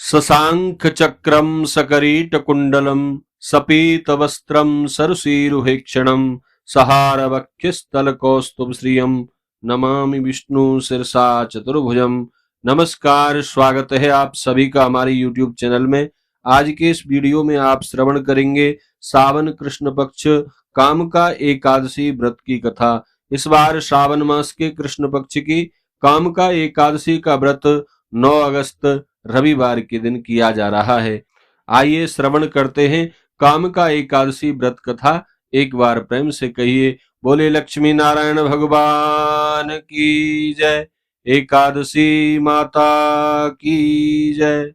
शशांक चक्रम सकरीटकुंडलम सपीतवस्त्रम सरसीरुहेक्षणम सहारवक्षस्थलकौस्तुभ श्रियम नमामि विष्णु शिरसा चतुर्भुजम। नमस्कार, स्वागत है आप सभी का हमारे YouTube चैनल में। आज के इस वीडियो में आप श्रवण करेंगे सावन कृष्ण पक्ष कामका एकादशी व्रत की कथा। इस बार श्रावण मास के कृष्ण पक्ष की कामका एकादशी का व्रत 9 अगस्त रविवार के दिन किया जा रहा है। आइए श्रवण करते हैं कामका एकादशी व्रत कथा। एक बार प्रेम से कहिए, बोले लक्ष्मी नारायण भगवान की जय, एकादशी माता की जय।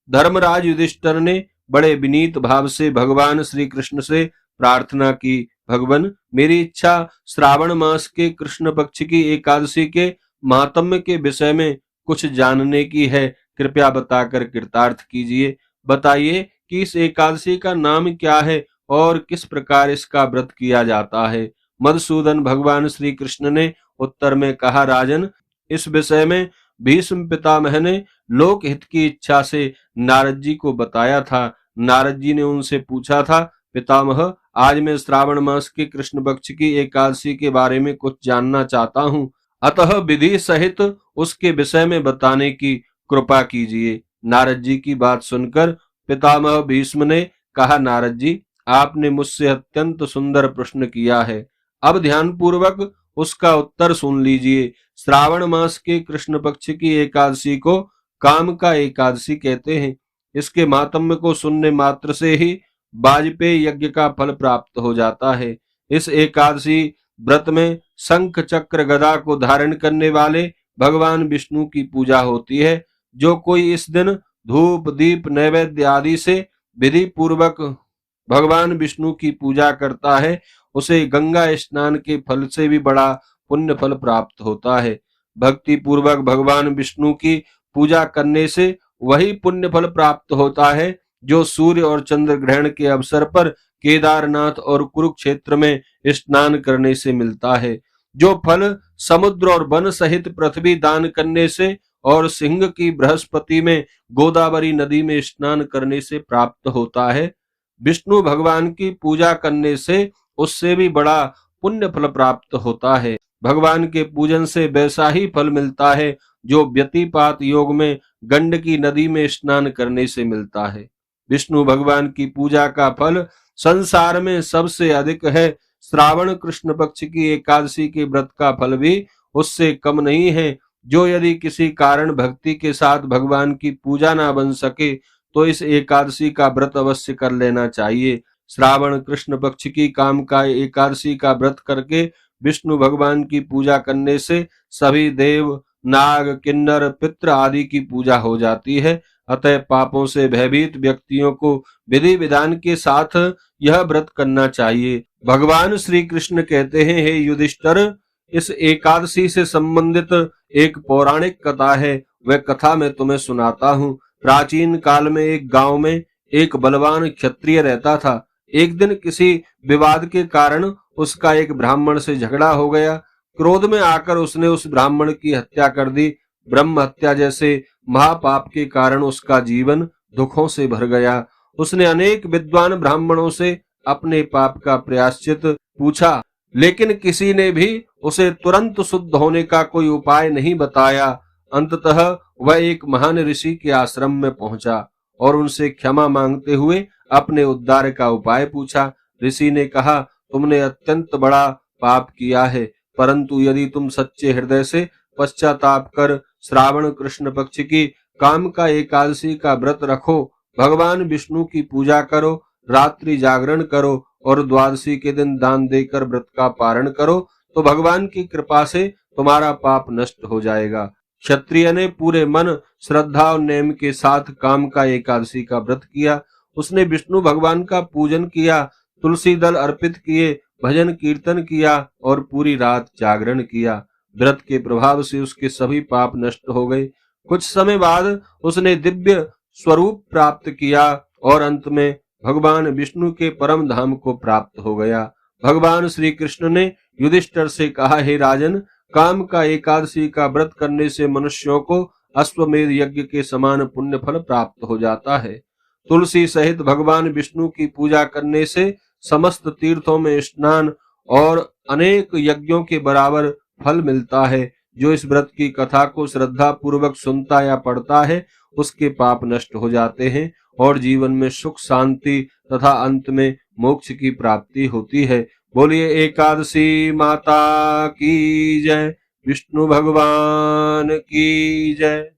धर्मराज युधिष्ठिर ने बड़े विनीत भाव से भगवान श्री कृष्ण से प्रार्थना की, भगवान मेरी इच्छा श्रावण मास के कृष्ण पक्ष की एकादशी के महात्म्य के विषय में कुछ जानने की है, कृपया बताकर कृतार्थ कीजिए। बताइए कि इस एकादशी का नाम क्या है और किस प्रकार इसका व्रत किया जाता है। मधुसूदन भगवान श्री कृष्ण ने उत्तर में कहा, राजन, इस विषय में भीष्म पितामह ने लोक हित की इच्छा से नारद जी को बताया था। नारद जी ने उनसे पूछा था, पितामह, आज मैं श्रावण मास के कृष्ण पक्ष की एकादशी के बारे में कुछ जानना चाहता हूँ, अतः विधि सहित उसके विषय में बताने की कृपा कीजिए। नारद जी की बात सुनकर पितामह भीष्म ने कहा, नारद जी, आपने मुझसे अत्यंत सुंदर प्रश्न किया है, अब ध्यानपूर्वक उसका उत्तर सुन लीजिए। श्रावण मास के कृष्ण पक्ष की एकादशी को कामका एकादशी कहते हैं। इसके महात्म्य को सुनने मात्र से ही वाजपेय यज्ञ का फल प्राप्त हो जाता है। इस एकादशी व्रत में शंख चक्र गदा को धारण करने वाले भगवान विष्णु की पूजा होती है। जो कोई इस दिन धूप दीप नैवेद्य आदि से विधि पूर्वक भगवान विष्णु की पूजा करता है, उसे गंगा स्नान के फल से भी बड़ा पुण्य फल प्राप्त होता है। भक्ति पूर्वक भगवान विष्णु की पूजा करने से वही पुण्य फल प्राप्त होता है जो सूर्य और चंद्र ग्रहण के अवसर पर केदारनाथ और कुरुक्षेत्र में स्नान करने से मिलता है। जो फल समुद्र और वन सहित पृथ्वी दान करने से और सिंह की बृहस्पति में गोदावरी नदी में स्नान करने से प्राप्त होता है, विष्णु भगवान की पूजा करने से उससे भी बड़ा पुण्य फल प्राप्त होता है। भगवान के पूजन से वैसा ही फल मिलता है जो व्यतिपात योग में गंडकी नदी में स्नान करने से मिलता है। विष्णु भगवान की पूजा का फल संसार में सबसे अधिक है। श्रावण कृष्ण पक्ष की एकादशी के व्रत का फल भी उससे कम नहीं है। जो यदि किसी कारण भक्ति के साथ भगवान की पूजा ना बन सके तो इस एकादशी का व्रत अवश्य कर लेना चाहिए। श्रावण कृष्ण पक्ष की कामका एकादशी का व्रत करके विष्णु भगवान की पूजा करने से सभी देव नाग किन्नर पितृ आदि की पूजा हो जाती है। अतः पापों से भयभीत व्यक्तियों को विधि विधान के साथ यह व्रत करना चाहिए। भगवान श्री कृष्ण कहते हैं, हे युधिष्ठिर, इस एकादशी से संबंधित एक पौराणिक कथा है, वह कथा मैं तुम्हें सुनाता हूँ। प्राचीन काल में एक गांव में एक बलवान क्षत्रिय रहता था। एक दिन किसी विवाद के कारण उसका एक ब्राह्मण से झगड़ा हो गया। क्रोध में आकर उसने उस ब्राह्मण की हत्या कर दी। ब्रह्म हत्या जैसे महापाप के कारण उसका जीवन दुखों से भर गया। उसने अनेक विद्वान ब्राह्मणों से अपने पाप का प्रायश्चित पूछा, लेकिन किसी ने भी उसे तुरंत शुद्ध होने का कोई उपाय नहीं बताया। अंततः वह एक महान ऋषि के आश्रम में पहुंचा और उनसे क्षमा मांगते हुए अपने उद्धार का उपाय पूछा। ऋषि ने कहा, तुमने अत्यंत बड़ा पाप किया है, परंतु यदि तुम सच्चे हृदय से पश्चाताप कर श्रावण कृष्ण पक्ष की कामका एकादशी का व्रत रखो, भगवान विष्णु की पूजा करो, रात्रि जागरण करो और द्वादशी के दिन दान देकर व्रत का पारण करो, तो भगवान की कृपा से तुम्हारा पाप नष्ट हो जाएगा। क्षत्रिय ने पूरे मन श्रद्धा और नेम के साथ कामका एकादशी का व्रत किया। उसने विष्णु भगवान का पूजन किया, तुलसी दल अर्पित किए, भजन कीर्तन किया और पूरी रात जागरण किया। व्रत के प्रभाव से उसके सभी पाप नष्ट हो गए। कुछ समय बाद उसने दिव्य स्वरूप प्राप्त किया और अंत में भगवान विष्णु के परम धाम को प्राप्त हो गया। भगवान श्री कृष्ण ने युधिष्ठिर से कहा, हे राजन, काम का एकादशी का व्रत करने से मनुष्यों को अश्वमेध यज्ञ के समान पुण्य फल प्राप्त हो जाता है। तुलसी सहित भगवान विष्णु की पूजा करने से समस्त तीर्थों में स्नान और अनेक यज्ञों के बराबर फल मिलता है। जो इस व्रत की कथा को श्रद्धा पूर्वक सुनता या पढ़ता है, उसके पाप नष्ट हो जाते हैं और जीवन में सुख शांति तथा अंत में मोक्ष की प्राप्ति होती है। बोलिए एकादशी माता की जय, विष्णु भगवान की जय।